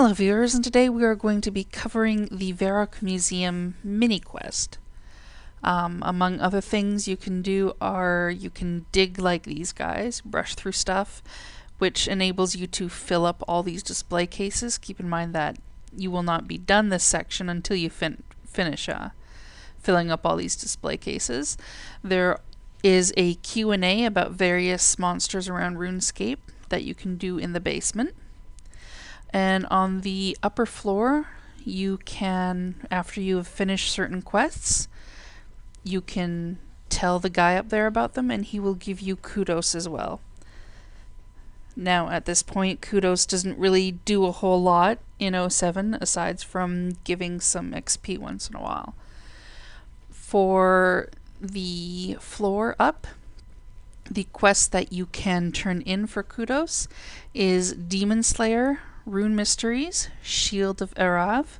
Hello viewers, and today we are going to be covering the Varrock Museum Mini Quest. Among other things you can do are you can dig like these guys, brush through stuff, which enables you to fill up all these display cases. Keep in mind that you will not be done this section until you finish filling up all these display cases. There is a Q&A about various monsters around RuneScape that you can do in the basement. And on the upper floor, you can, after you have finished certain quests, you can tell the guy up there about them and he will give you kudos as well. Now at this point, kudos doesn't really do a whole lot in 07 aside from giving some XP once in a while. For the floor up, the quest that you can turn in for kudos is Demon Slayer, Rune Mysteries, Shield of Arrav,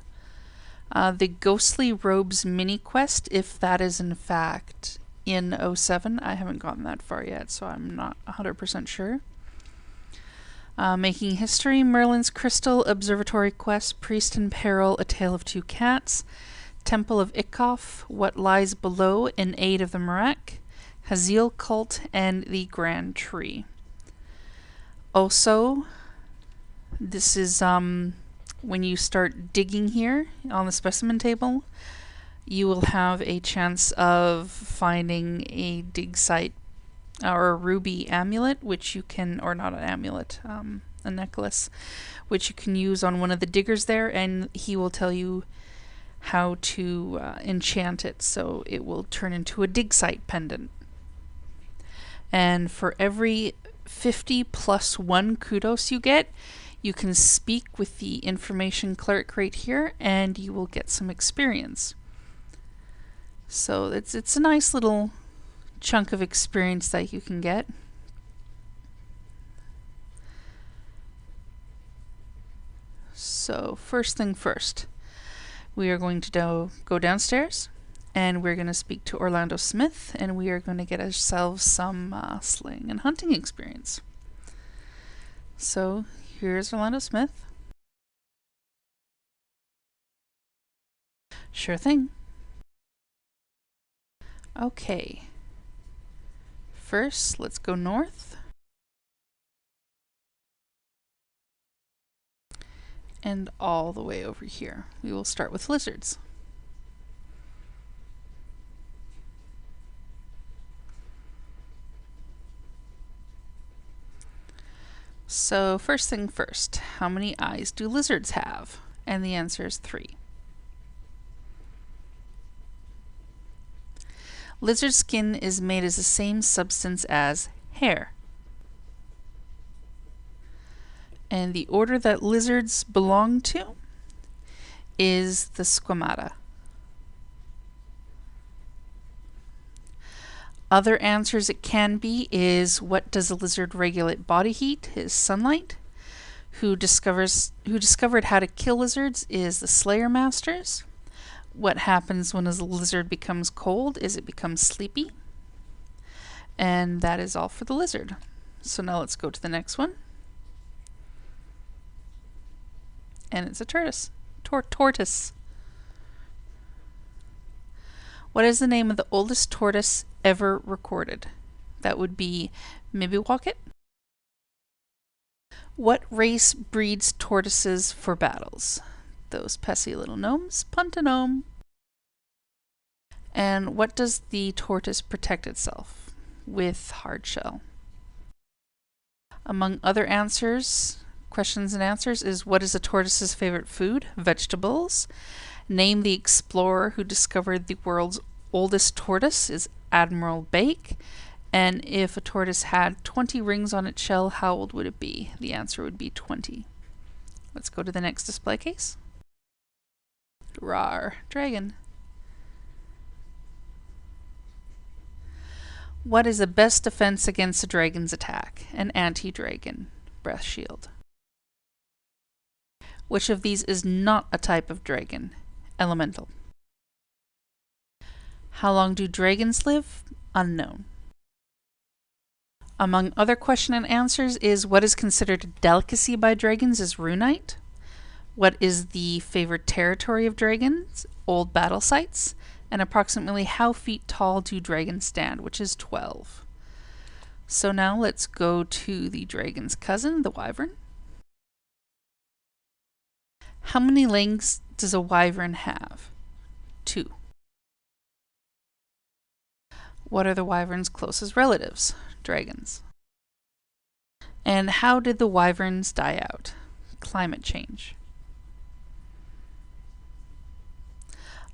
the Ghostly Robes Mini Quest, if that is in fact in 07. I haven't gotten that far yet, so I'm not 100% sure. Making History, Merlin's Crystal, Observatory Quest, Priest and Peril, A Tale of Two Cats, Temple of Ikov, What Lies Below in Aid of the Myreque, Hazeel Cult, and the Grand Tree. Also, this is when you start digging here on the specimen table, you will have a chance of finding a Digsite or a ruby amulet, which you can, or not an amulet, a necklace, which you can use on one of the diggers there, and he will tell you how to enchant it so it will turn into a Digsite pendant. And for every 50 plus 1 kudos you get, you can speak with the information clerk right here and you will get some experience. So it's a nice little chunk of experience that you can get. So first thing first, we are going to go downstairs and we're going to speak to Orlando Smith and we are going to get ourselves some slaying and hunting experience. So here's Orlando Smith. Sure thing. Okay. First, let's go north. And all the way over here. We will start with lizards. So first thing first, how many eyes do lizards have? And the answer is 3. Lizard skin is made as the same substance as hair. And the order that lizards belong to is the Squamata. Other answers it can be is, what does a lizard regulate body heat? Is sunlight. Who discovered how to kill lizards is the Slayer Masters. What happens when a lizard becomes cold is it becomes sleepy. And that is all for the lizard. So now let's go to the next one. And it's a tortoise. Tortoise. What is the name of the oldest tortoise ever recorded? That would be Myreque. What race breeds tortoises for battles? Those pesky little gnomes, Puntanome. And what does the tortoise protect itself? With hard shell. Among other answers, questions and answers is, what is a tortoise's favorite food? Vegetables. Name the explorer who discovered the world's oldest tortoise is Admiral Bake. And if a tortoise had 20 rings on its shell, how old would it be? The answer would be 20. Let's go to the next display case. Rawr, dragon. What is the best defense against a dragon's attack? An anti-dragon breath shield. Which of these is not a type of dragon? Elemental. How long do dragons live? Unknown. Among other question and answers is, what is considered a delicacy by dragons is runite. What is the favorite territory of dragons? Old battle sites. And approximately how feet tall do dragons stand, which is 12. So now let's go to the dragon's cousin, the wyvern. How many legs does a wyvern have? 2. What are the wyvern's closest relatives? Dragons. And how did the wyverns die out? Climate change.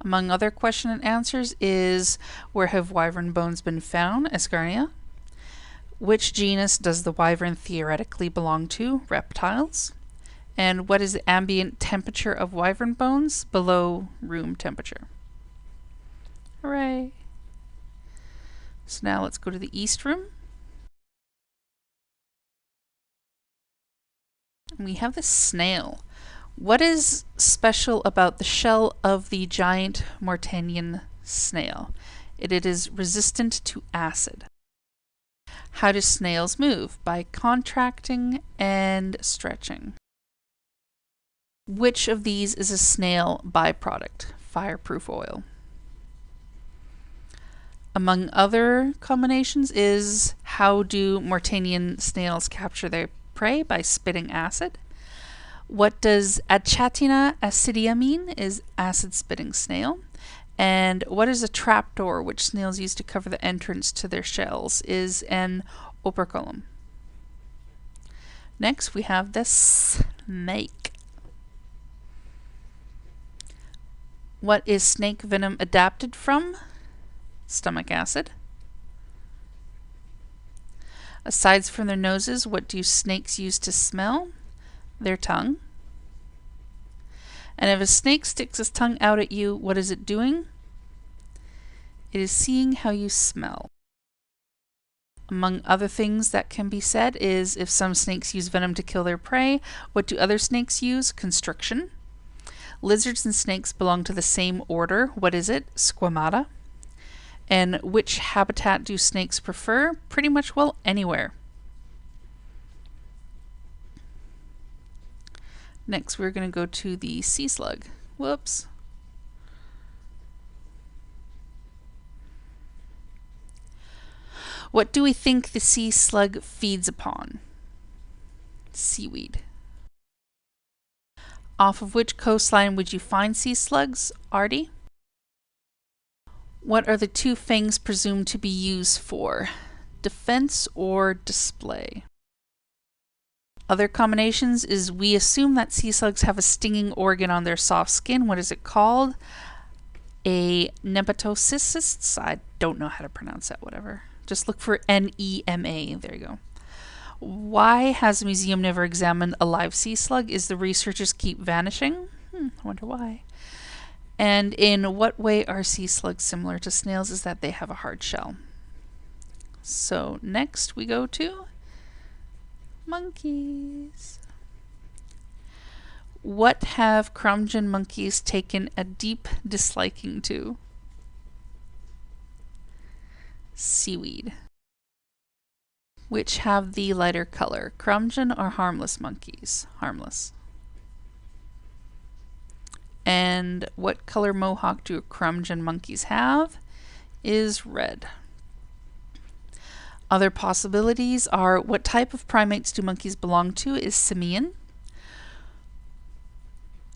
Among other question and answers is, where have wyvern bones been found? Escarnia. Which genus does the wyvern theoretically belong to? Reptiles. And what is the ambient temperature of wyvern bones? Below room temperature. Hooray! So now let's go to the east room. We have the snail. What is special about the shell of the giant Mortanian snail? It is resistant to acid. How do snails move? By contracting and stretching. Which of these is a snail byproduct? Fireproof oil. Among other combinations is, how do Mortanian snails capture their prey? By spitting acid. What does Achatina acidia mean? Is acid-spitting snail. And what is a trapdoor which snails use to cover the entrance to their shells? Is an operculum. Next we have the snake. What is snake venom adapted from? Stomach acid. Aside from their noses, what do snakes use to smell? Their tongue. And if a snake sticks its tongue out at you, what is it doing? It is seeing how you smell. Among other things that can be said is, if some snakes use venom to kill their prey, what do other snakes use? Constriction. Lizards and snakes belong to the same order. What is it? Squamata. And which habitat do snakes prefer? Pretty much, well, anywhere. Next, we're going to go to the sea slug. Whoops. What do we think the sea slug feeds upon? Seaweed. Off of which coastline would you find sea slugs, Artie? What are the two fangs presumed to be used for? Defense or display? Other combinations is, we assume that sea slugs have a stinging organ on their soft skin. What is it called? A nematocysts? I don't know how to pronounce that, whatever. Just look for N-E-M-A. There you go. Why has the museum never examined a live sea slug? Is the researchers keep vanishing? I wonder why. And in what way are sea slugs similar to snails? Is that they have a hard shell. So next we go to monkeys. What have Crumgen monkeys taken a deep disliking to? Seaweed. Which have the lighter color, Crumgen or harmless monkeys? Harmless. And what color mohawk do Crumgen monkeys have? Is red. Other possibilities are, what type of primates do monkeys belong to? Is simian.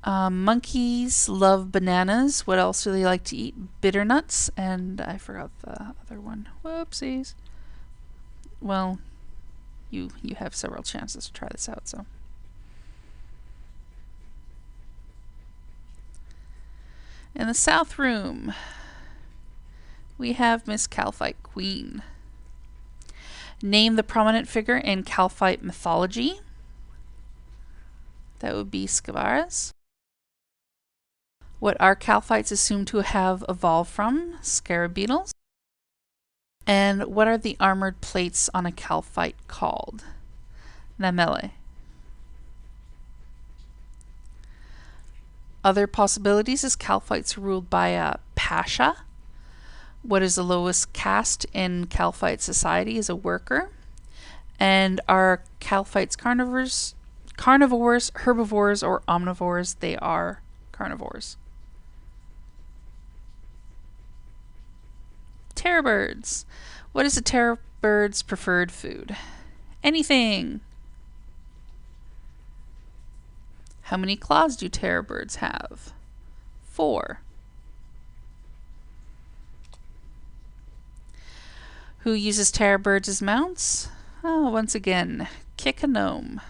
Monkeys love bananas. What else do they like to eat? Bitter nuts. And I forgot the other one. Whoopsies. Well, you have several chances to try this out, so. In the south room, we have Miss Kalphite Queen. Name the prominent figure in Kalphite mythology. That would be Skavaras. What are Kalphites assumed to have evolved from? Scarab beetles. And what are the armored plates on a Kalphite called? Lamelle. Other possibilities is Kalphites ruled by a pasha. What is the lowest caste in Kalphite society? Is a worker. And are Kalphites carnivores, herbivores, or omnivores? They are carnivores. Terror birds. What is a terror bird's preferred food? Anything. How many claws do terror birds have? 4. Who uses terror birds as mounts? Oh, once again, kick a gnome.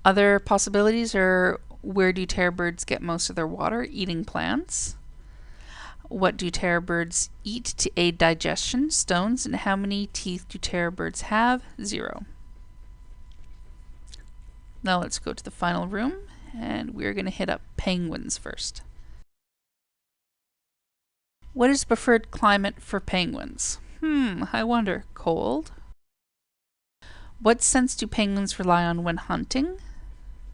Other possibilities are, where do terror birds get most of their water? Eating plants. What do terror birds eat to aid digestion? Stones. And how many teeth do terror birds have? 0. Now let's go to the final room, and we're going to hit up penguins first. What is the preferred climate for penguins? I wonder. Cold. What sense do penguins rely on when hunting?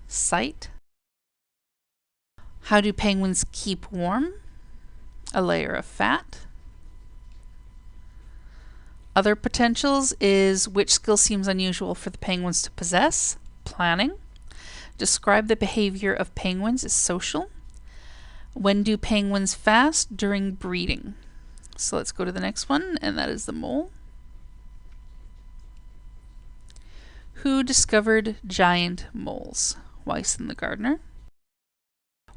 Sight. How do penguins keep warm? A layer of fat. Other potentials is, which skill seems unusual for the penguins to possess? Planning. Describe the behavior of penguins as social. When do penguins fast? During breeding. So let's go to the next one, and that is the mole. Who discovered giant moles? Wyvern the gardener.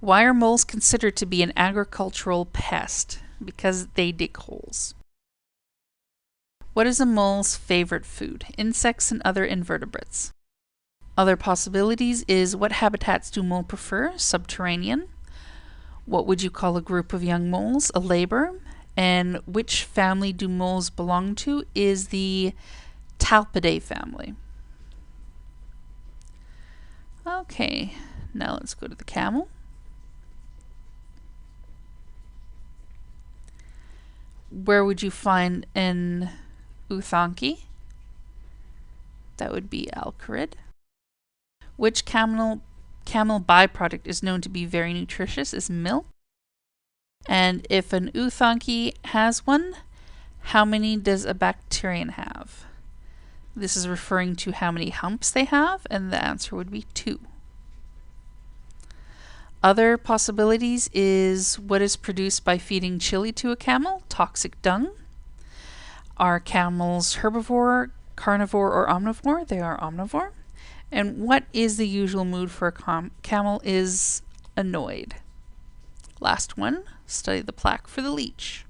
Why are moles considered to be an agricultural pest? Because they dig holes. What is a mole's favorite food? Insects and other invertebrates. Other possibilities is, what habitats do moles prefer? Subterranean. What would you call a group of young moles? A labor. And which family do moles belong to? Is the Talpidae family. Okay, now let's go to the camel. Where would you find an Uthanki? That would be Alcarid. Which camel byproduct is known to be very nutritious? Is milk. And if an Uthanki has one, how many does a bacterian have? This is referring to how many humps they have, and the answer would be 2. Other possibilities is, what is produced by feeding chili to a camel? Toxic dung. Are camels herbivore, carnivore, or omnivore? They are omnivore. And what is the usual mood for a camel? Is annoyed. Last one, study the plaque for the leech.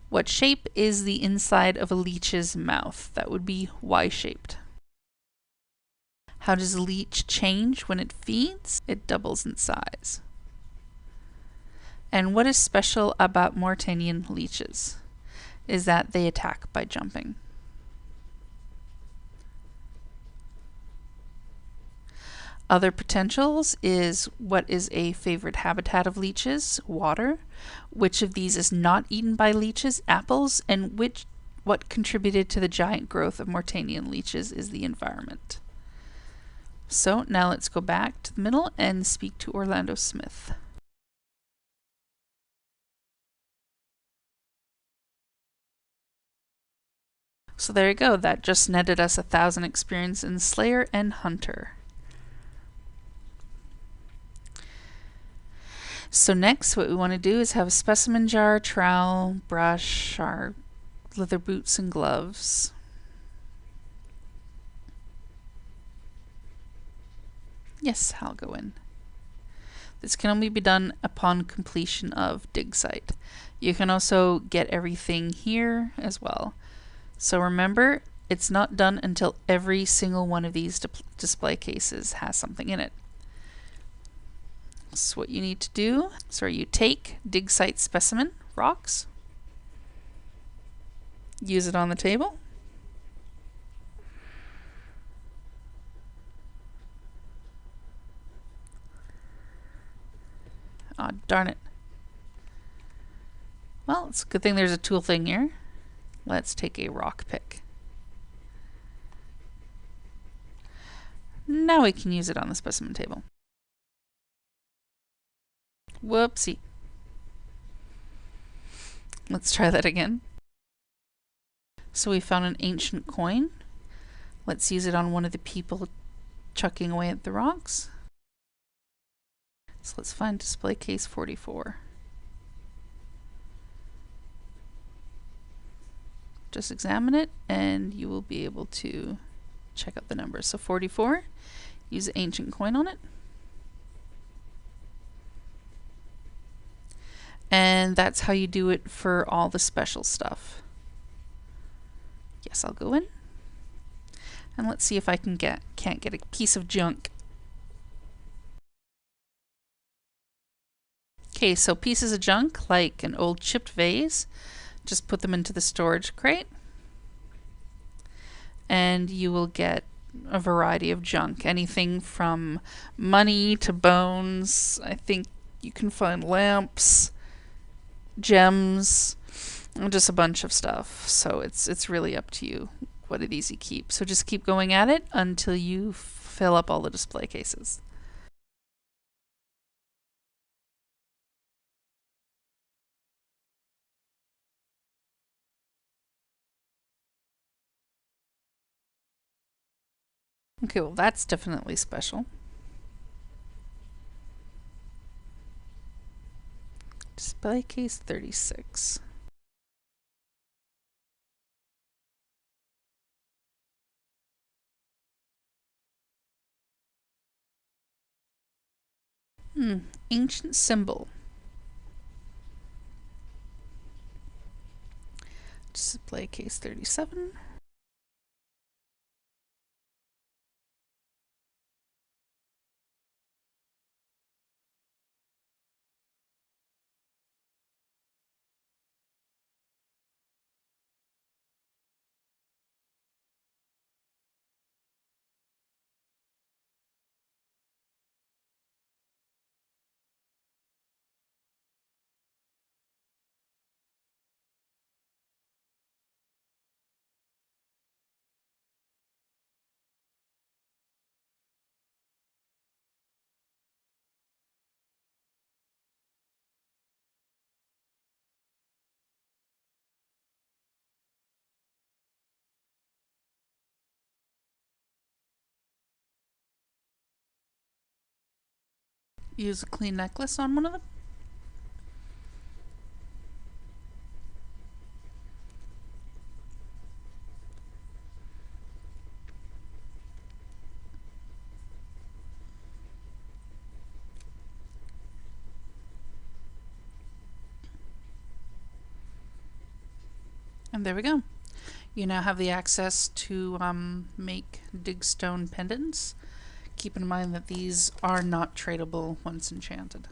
What shape is the inside of a leech's mouth? That would be Y-shaped. How does a leech change when it feeds? It doubles in size. And what is special about Mauritanian leeches? Is that they attack by jumping. Other potentials is, what is a favorite habitat of leeches? Water. Which of these is not eaten by leeches? Apples. And what contributed to the giant growth of Mauritanian leeches is the environment. So now let's go back to the middle and speak to Orlando Smith. So there you go, that just netted us 1,000 experience in Slayer and Hunter. So next what we want to do is have a specimen jar, trowel, brush, our leather boots and gloves. Yes, I'll go in. This can only be done upon completion of Digsite. You can also get everything here as well. So remember, it's not done until every single one of these display cases has something in it. So what you need to do, you take Digsite specimen, rocks, use it on the table. Aw, darn it. Well, it's a good thing there's a tool thing here. Let's take a rock pick. Now we can use it on the specimen table. Whoopsie. Let's try that again. So we found an ancient coin. Let's use it on one of the people chucking away at the rocks. So let's find display case 44. Just examine it and you will be able to check out the numbers. So 44, use the ancient coin on it. And that's how you do it for all the special stuff. Yes, I'll go in. And let's see if I can't get a piece of junk. Okay, so pieces of junk, like an old chipped vase, just put them into the storage crate. And you will get a variety of junk. Anything from money to bones. I think you can find lamps, gems, just a bunch of stuff. So it's really up to you what of these you keep. So just keep going at it until you fill up all the display cases. Okay, well that's definitely special. Display case 36. Ancient symbol. Display case 37. Use a clean necklace on one of them. And there we go. You now have the access to make digstone pendants. Keep in mind that these are not tradable once enchanted.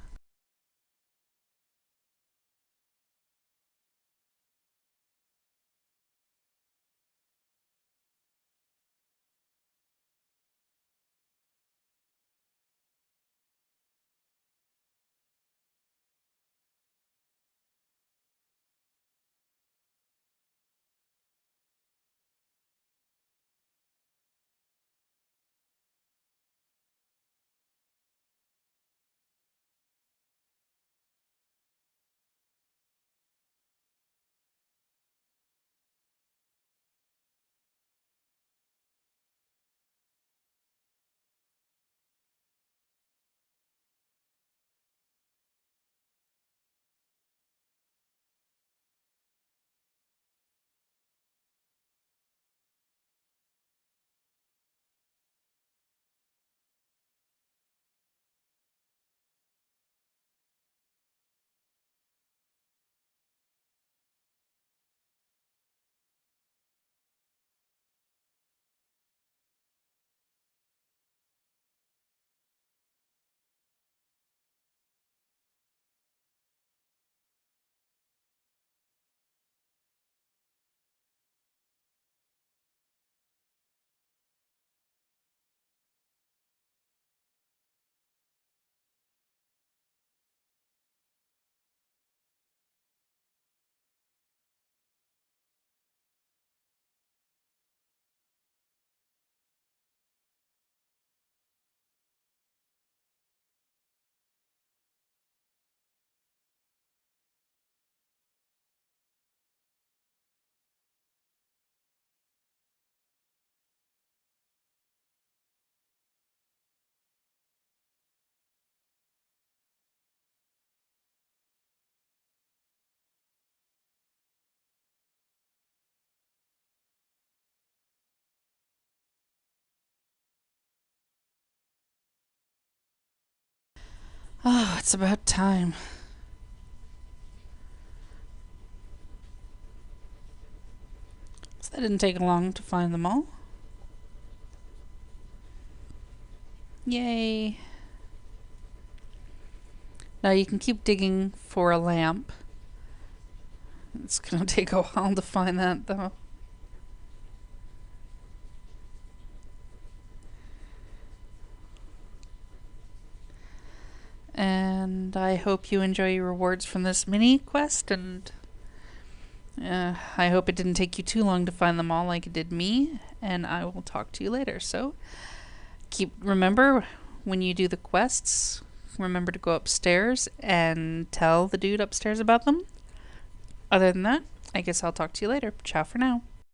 Oh, it's about time. So that didn't take long to find them all. Yay. Now you can keep digging for a lamp. It's gonna take a while to find that though. And I hope you enjoy your rewards from this mini quest, and I hope it didn't take you too long to find them all like it did me, and I will talk to you later. So remember, when you do the quests, remember to go upstairs and tell the dude upstairs about them. Other than that, I guess I'll talk to you later. Ciao for now.